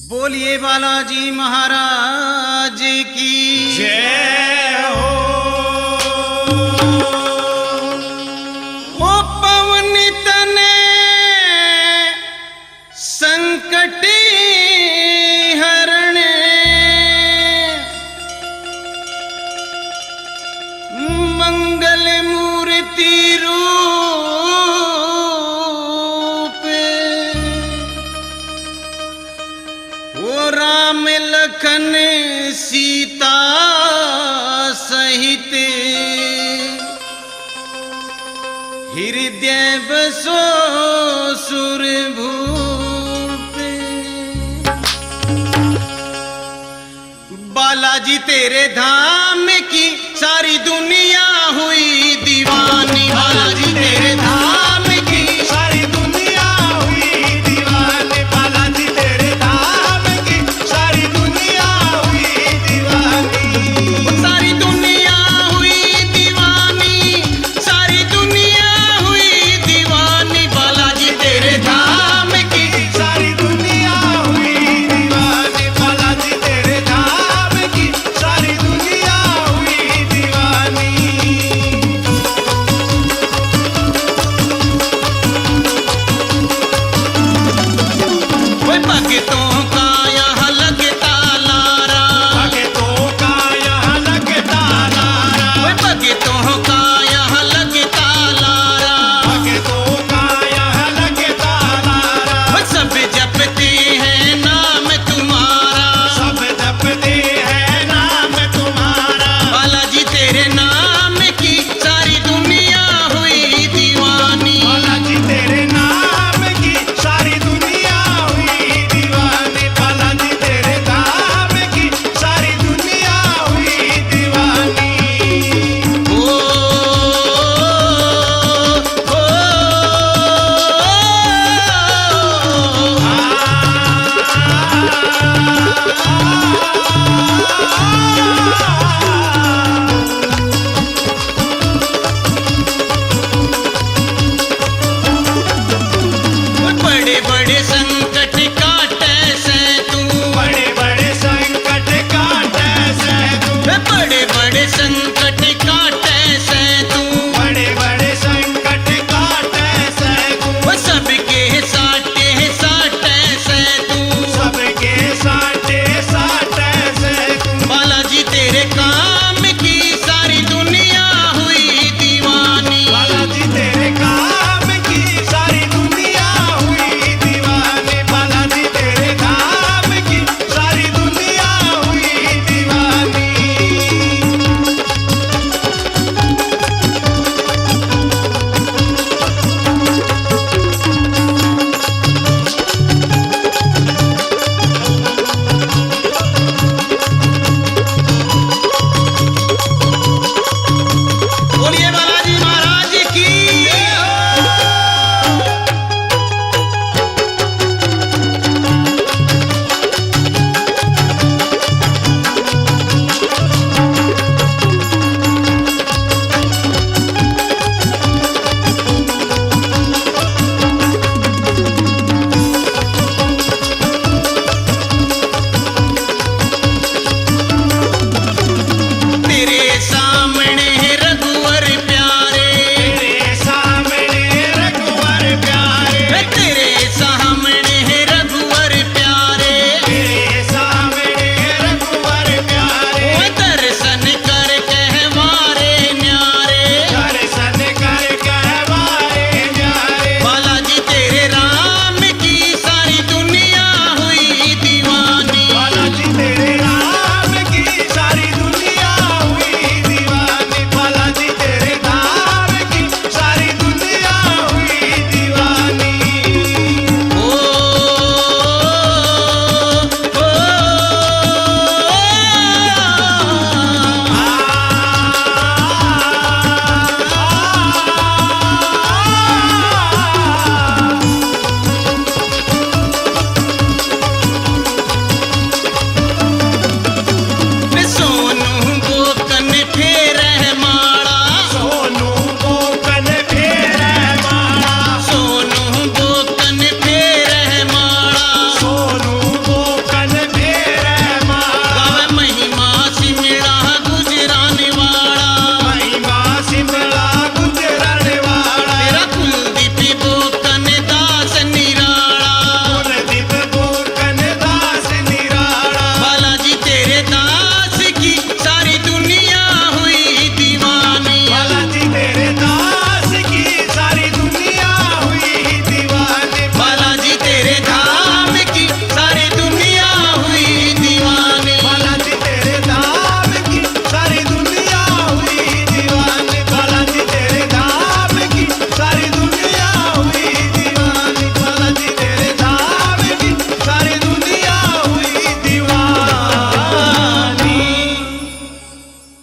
बोलिए बालाजी महाराज की जय हो। ओ पवन तने संकटी हरणे मंगल मूर्ति राम लखन सीता सहित हृदय बसो सुरभूप। बालाजी तेरे धाम की सारी दुनिया हुई दीवानी। बालाजी तेरे धाम की सारी दुनिया हुई दीवानी। बालाजी तेरे धाम की सारी दुनिया हुई दीवानी। सारी दुनिया हुई दीवानी, सारी दुनिया हुई दीवानी। बालाजी तेरे धाम की सारी दुनिया हुई दीवानी। बालाजी तेरे धाम की सारी दुनिया हुई दीवानी। भगत